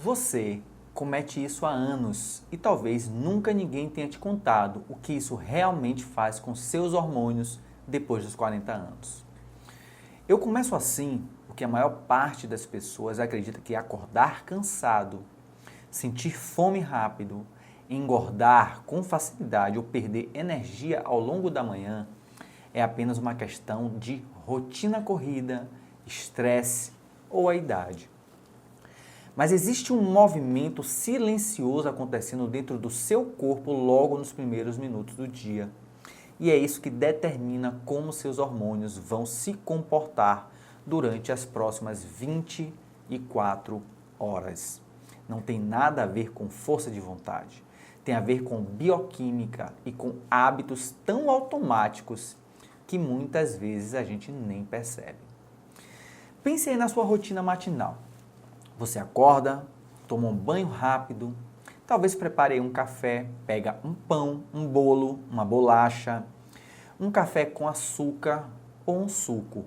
Você comete isso há anos e talvez nunca ninguém tenha te contado o que isso realmente faz com seus hormônios depois dos 40 anos. Eu começo assim porque a maior parte das pessoas acredita que acordar cansado, sentir fome rápido, engordar com facilidade ou perder energia ao longo da manhã é apenas uma questão de rotina corrida, estresse ou a idade. Mas existe um movimento silencioso acontecendo dentro do seu corpo logo nos primeiros minutos do dia. E é isso que determina como seus hormônios vão se comportar durante as próximas 24 horas. Não tem nada a ver com força de vontade. Tem a ver com bioquímica e com hábitos tão automáticos que muitas vezes a gente nem percebe. Pense aí na sua rotina matinal. Você acorda, toma um banho rápido, talvez prepare um café, pega um pão, um bolo, uma bolacha, um café com açúcar ou um suco.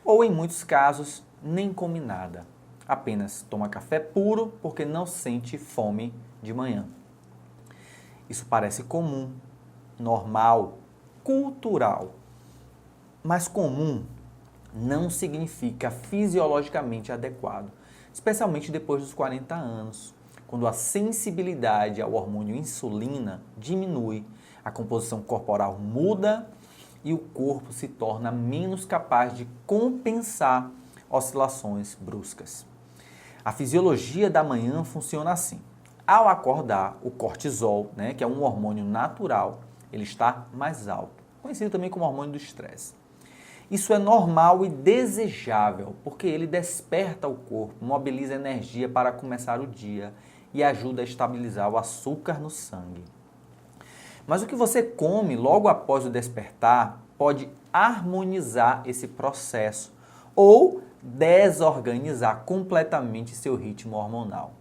Ou em muitos casos, nem come nada. Apenas toma café puro porque não sente fome de manhã. Isso parece comum, normal, cultural. Mas comum não significa fisiologicamente adequado, especialmente depois dos 40 anos, quando a sensibilidade ao hormônio insulina diminui, a composição corporal muda e o corpo se torna menos capaz de compensar oscilações bruscas. A fisiologia da manhã funciona assim. Ao acordar, o cortisol, que é um hormônio natural, ele está mais alto, conhecido também como hormônio do estresse. Isso é normal e desejável, porque ele desperta o corpo, mobiliza energia para começar o dia e ajuda a estabilizar o açúcar no sangue. Mas o que você come logo após o despertar pode harmonizar esse processo ou desorganizar completamente seu ritmo hormonal.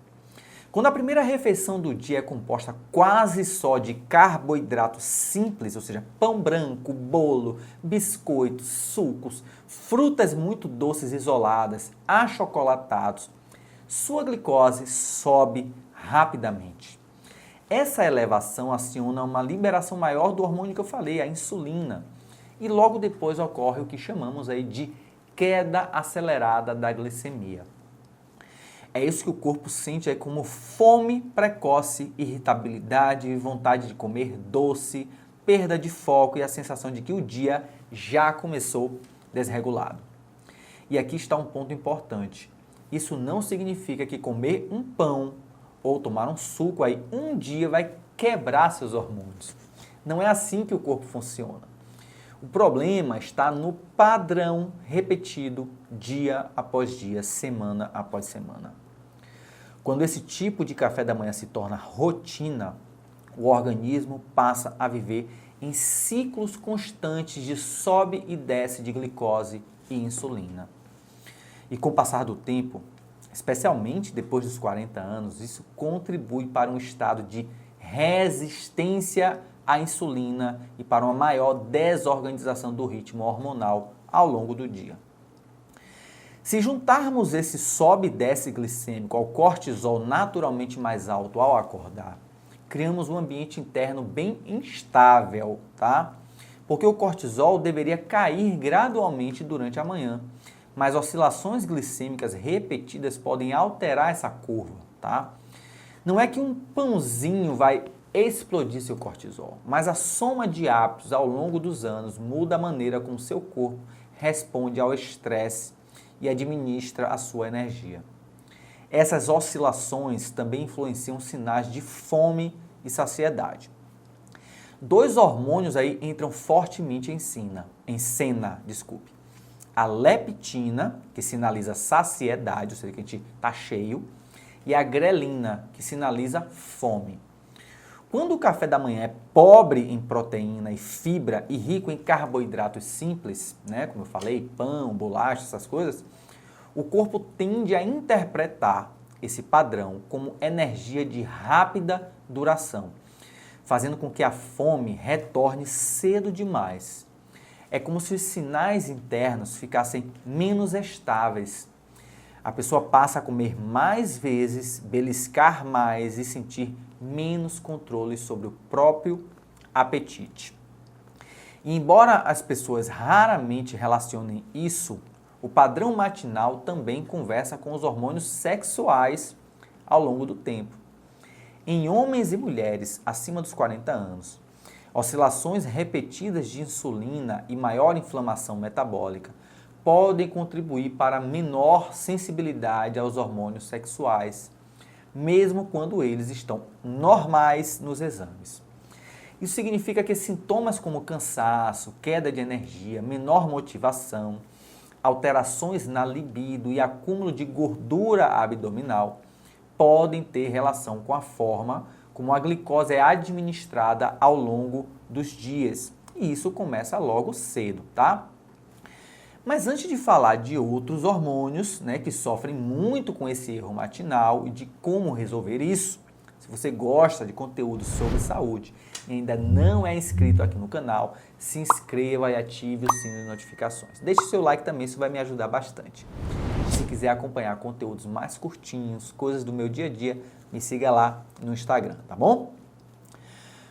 Quando a primeira refeição do dia é composta quase só de carboidratos simples, ou seja, pão branco, bolo, biscoitos, sucos, frutas muito doces isoladas, achocolatados, sua glicose sobe rapidamente. Essa elevação aciona uma liberação maior do hormônio que eu falei, a insulina, e logo depois ocorre o que chamamos aí de queda acelerada da glicemia. É isso que o corpo sente aí como fome precoce, irritabilidade, vontade de comer doce, perda de foco e a sensação de que o dia já começou desregulado. E aqui está um ponto importante. Isso não significa que comer um pão ou tomar um suco aí um dia vai quebrar seus hormônios. Não é assim que o corpo funciona. O problema está no padrão repetido dia após dia, semana após semana. Quando esse tipo de café da manhã se torna rotina, o organismo passa a viver em ciclos constantes de sobe e desce de glicose e insulina. E com o passar do tempo, especialmente depois dos 40 anos, isso contribui para um estado de resistência à insulina e para uma maior desorganização do ritmo hormonal ao longo do dia. Se juntarmos esse sobe e desce glicêmico ao cortisol naturalmente mais alto ao acordar, criamos um ambiente interno bem instável, tá? Porque o cortisol deveria cair gradualmente durante a manhã, mas oscilações glicêmicas repetidas podem alterar essa curva, tá? Não é que um pãozinho vai explodir seu cortisol, mas a soma de hábitos ao longo dos anos muda a maneira como seu corpo responde ao estresse e administra a sua energia. Essas oscilações também influenciam sinais de fome e saciedade. Dois hormônios aí entram fortemente em cena. A leptina, que sinaliza saciedade, ou seja, que a gente está cheio, e a grelina, que sinaliza fome. Quando o café da manhã é pobre em proteína e fibra e rico em carboidratos simples, como eu falei, pão, bolacha, essas coisas, o corpo tende a interpretar esse padrão como energia de rápida duração, fazendo com que a fome retorne cedo demais. É como se os sinais internos ficassem menos estáveis. A pessoa passa a comer mais vezes, beliscar mais e sentir menos controle sobre o próprio apetite. E embora as pessoas raramente relacionem isso, o padrão matinal também conversa com os hormônios sexuais ao longo do tempo. Em homens e mulheres acima dos 40 anos, oscilações repetidas de insulina e maior inflamação metabólica podem contribuir para menor sensibilidade aos hormônios sexuais, mesmo quando eles estão normais nos exames. Isso significa que sintomas como cansaço, queda de energia, menor motivação, alterações na libido e acúmulo de gordura abdominal podem ter relação com a forma como a glicose é administrada ao longo dos dias. E isso começa logo cedo, tá? Mas antes de falar de outros hormônios, né, que sofrem muito com esse erro matinal e de como resolver isso, se você gosta de conteúdo sobre saúde e ainda não é inscrito aqui no canal, se inscreva e ative o sino de notificações. Deixe seu like também, isso vai me ajudar bastante. Se quiser acompanhar conteúdos mais curtinhos, coisas do meu dia a dia, me siga lá no Instagram, tá bom?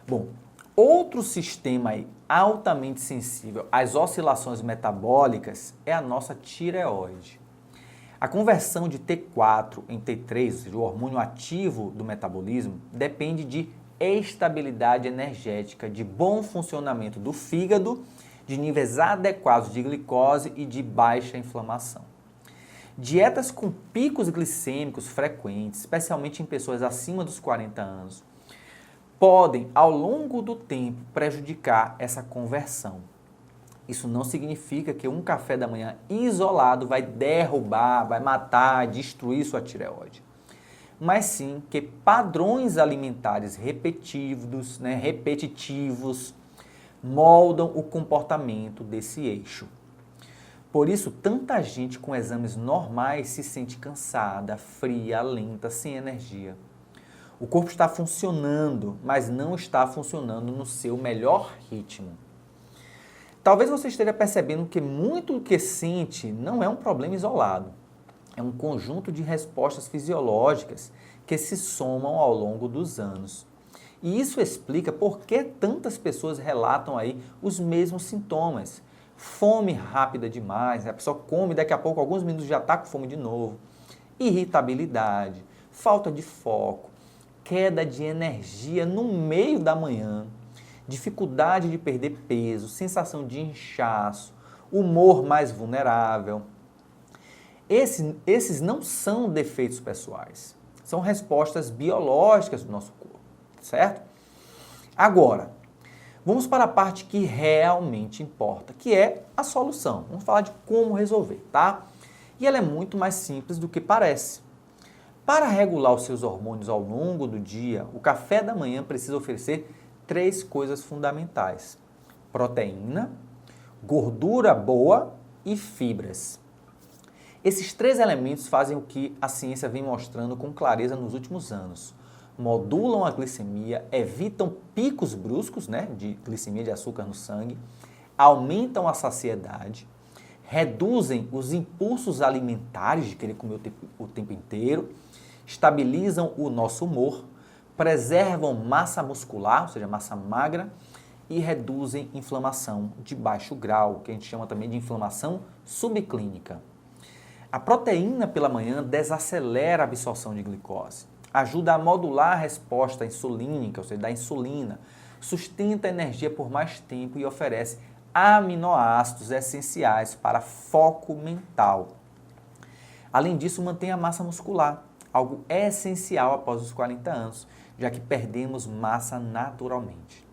Bom, outro sistema aí altamente sensível às oscilações metabólicas é a nossa tireoide. A conversão de T4 em T3, ou seja, o hormônio ativo do metabolismo, depende de estabilidade energética, de bom funcionamento do fígado, de níveis adequados de glicose e de baixa inflamação. Dietas com picos glicêmicos frequentes, especialmente em pessoas acima dos 40 anos, podem, ao longo do tempo, prejudicar essa conversão. Isso não significa que um café da manhã isolado vai derrubar, vai matar, destruir sua tireoide. Mas sim que padrões alimentares repetitivos moldam o comportamento desse eixo. Por isso, tanta gente com exames normais se sente cansada, fria, lenta, sem energia. O corpo está funcionando, mas não está funcionando no seu melhor ritmo. Talvez você esteja percebendo que muito do que sente não é um problema isolado. É um conjunto de respostas fisiológicas que se somam ao longo dos anos. E isso explica por que tantas pessoas relatam aí os mesmos sintomas. Fome rápida demais, a pessoa come, daqui a pouco, alguns minutos já está com fome de novo. Irritabilidade, falta de foco, queda de energia no meio da manhã, dificuldade de perder peso, sensação de inchaço, humor mais vulnerável. Esses não são defeitos pessoais, são respostas biológicas do nosso corpo, certo? Agora, vamos para a parte que realmente importa, que é a solução. Vamos falar de como resolver, tá? E ela é muito mais simples do que parece. Para regular os seus hormônios ao longo do dia, o café da manhã precisa oferecer 3 coisas fundamentais: proteína, gordura boa e fibras. Esses 3 elementos fazem o que a ciência vem mostrando com clareza nos últimos anos. Modulam a glicemia, evitam picos bruscos, de glicemia, de açúcar no sangue, aumentam a saciedade, reduzem os impulsos alimentares de querer comer o tempo inteiro, estabilizam o nosso humor, preservam massa muscular, ou seja, massa magra, e reduzem inflamação de baixo grau, que a gente chama também de inflamação subclínica. A proteína pela manhã desacelera a absorção de glicose, ajuda a modular a resposta insulínica, ou seja, da insulina, sustenta a energia por mais tempo e oferece aminoácidos essenciais para foco mental. Além disso, mantém a massa muscular, algo essencial após os 40 anos, já que perdemos massa naturalmente.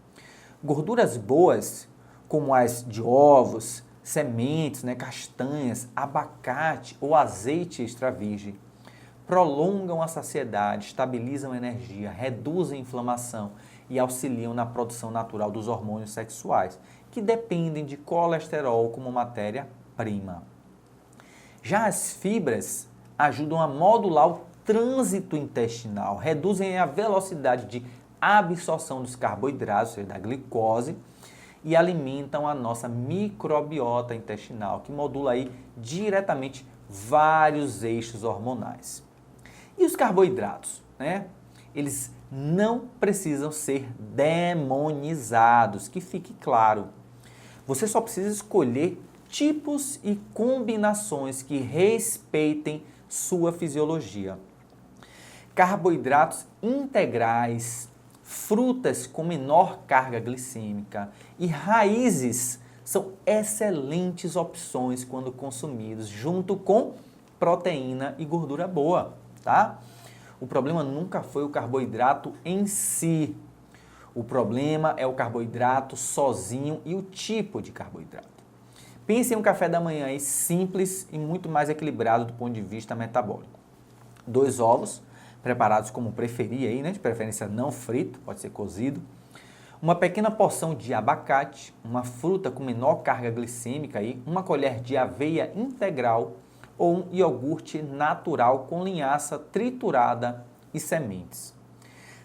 Gorduras boas, como as de ovos, sementes, castanhas, abacate ou azeite extra virgem, prolongam a saciedade, estabilizam a energia, reduzem a inflamação e auxiliam na produção natural dos hormônios sexuais, que dependem de colesterol como matéria-prima. Já as fibras ajudam a modular o trânsito intestinal, reduzem a velocidade de absorção dos carboidratos, ou seja, da glicose, e alimentam a nossa microbiota intestinal, que modula aí diretamente vários eixos hormonais. E os carboidratos, né? Eles não precisam ser demonizados, que fique claro. Você só precisa escolher tipos e combinações que respeitem sua fisiologia. Carboidratos integrais, frutas com menor carga glicêmica e raízes são excelentes opções quando consumidos junto com proteína e gordura boa, tá? O problema nunca foi o carboidrato em si. O problema é o carboidrato sozinho e o tipo de carboidrato. Pense em um café da manhã aí simples e muito mais equilibrado do ponto de vista metabólico. 2 ovos, preparados como preferir aí, né? De preferência não frito, pode ser cozido. Uma pequena porção de abacate, uma fruta com menor carga glicêmica aí, uma colher de aveia integral ou um iogurte natural com linhaça triturada e sementes.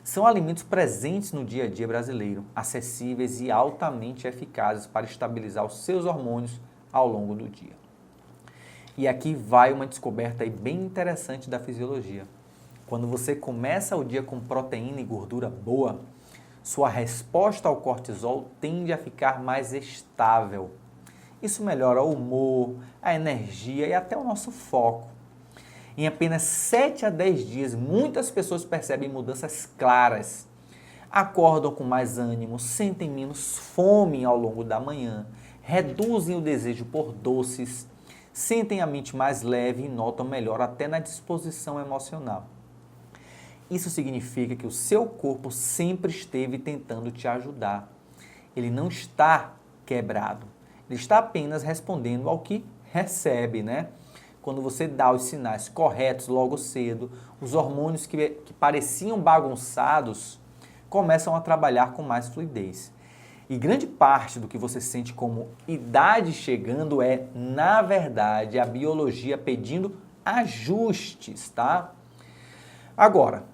São alimentos presentes no dia a dia brasileiro, acessíveis e altamente eficazes para estabilizar os seus hormônios ao longo do dia. E aqui vai uma descoberta aí bem interessante da fisiologia. Quando você começa o dia com proteína e gordura boa, sua resposta ao cortisol tende a ficar mais estável. Isso melhora o humor, a energia e até o nosso foco. Em apenas 7 a 10 dias, muitas pessoas percebem mudanças claras. Acordam com mais ânimo, sentem menos fome ao longo da manhã, reduzem o desejo por doces, sentem a mente mais leve e notam melhor até na disposição emocional. Isso significa que o seu corpo sempre esteve tentando te ajudar. Ele não está quebrado. Ele está apenas respondendo ao que recebe, né? Quando você dá os sinais corretos logo cedo, os hormônios que pareciam bagunçados começam a trabalhar com mais fluidez. E grande parte do que você sente como idade chegando é, na verdade, a biologia pedindo ajustes, tá? Agora,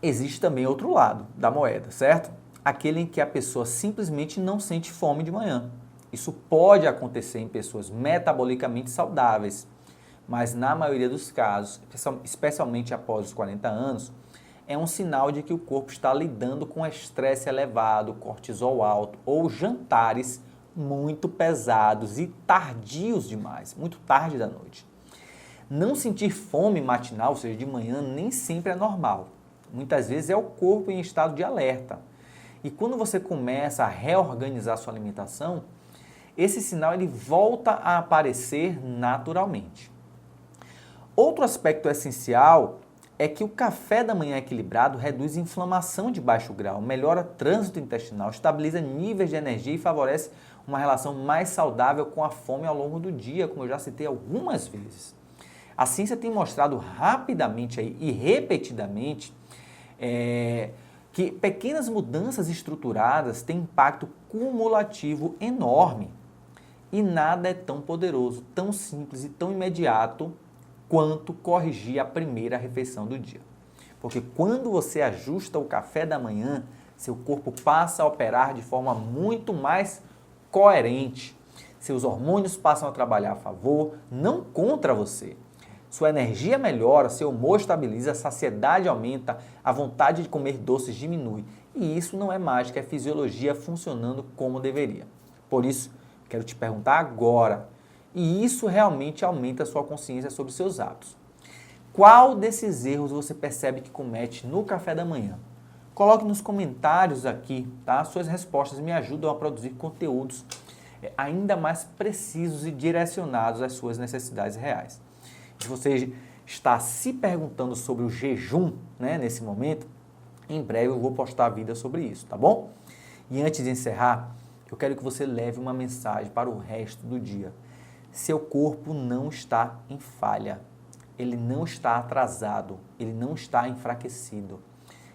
existe também outro lado da moeda, certo? Aquele em que a pessoa simplesmente não sente fome de manhã. Isso pode acontecer em pessoas metabolicamente saudáveis, mas na maioria dos casos, especialmente após os 40 anos, é um sinal de que o corpo está lidando com estresse elevado, cortisol alto ou jantares muito pesados e tardios demais, muito tarde da noite. Não sentir fome matinal, ou seja, de manhã, nem sempre é normal. Muitas vezes é o corpo em estado de alerta. E quando você começa a reorganizar sua alimentação, esse sinal ele volta a aparecer naturalmente. Outro aspecto essencial é que o café da manhã equilibrado reduz inflamação de baixo grau, melhora trânsito intestinal, estabiliza níveis de energia e favorece uma relação mais saudável com a fome ao longo do dia, como eu já citei algumas vezes. A ciência tem mostrado rapidamente e repetidamente que pequenas mudanças estruturadas têm impacto cumulativo enorme. E nada é tão poderoso, tão simples e tão imediato quanto corrigir a primeira refeição do dia. Porque quando você ajusta o café da manhã, seu corpo passa a operar de forma muito mais coerente. Seus hormônios passam a trabalhar a favor, não contra você. Sua energia melhora, seu humor estabiliza, a saciedade aumenta, a vontade de comer doces diminui. E isso não é mágica, é fisiologia funcionando como deveria. Por isso, quero te perguntar agora, e isso realmente aumenta a sua consciência sobre seus hábitos. Qual desses erros você percebe que comete no café da manhã? Coloque nos comentários aqui, tá? Suas respostas me ajudam a produzir conteúdos ainda mais precisos e direcionados às suas necessidades reais. Se você está se perguntando sobre o jejum, né, nesse momento, em breve eu vou postar vídeo sobre isso, tá bom? E antes de encerrar, eu quero que você leve uma mensagem para o resto do dia. Seu corpo não está em falha, ele não está atrasado, ele não está enfraquecido.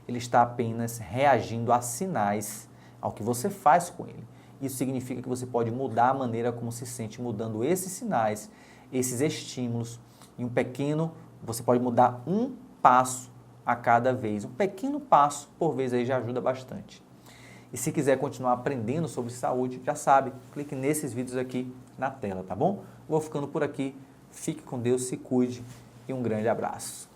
Ele está apenas reagindo a sinais, ao que você faz com ele. Isso significa que você pode mudar a maneira como se sente mudando esses sinais, esses estímulos. E você pode mudar um passo a cada vez. Um pequeno passo por vez aí já ajuda bastante. E se quiser continuar aprendendo sobre saúde, já sabe, clique nesses vídeos aqui na tela, tá bom? Vou ficando por aqui. Fique com Deus, se cuide e um grande abraço.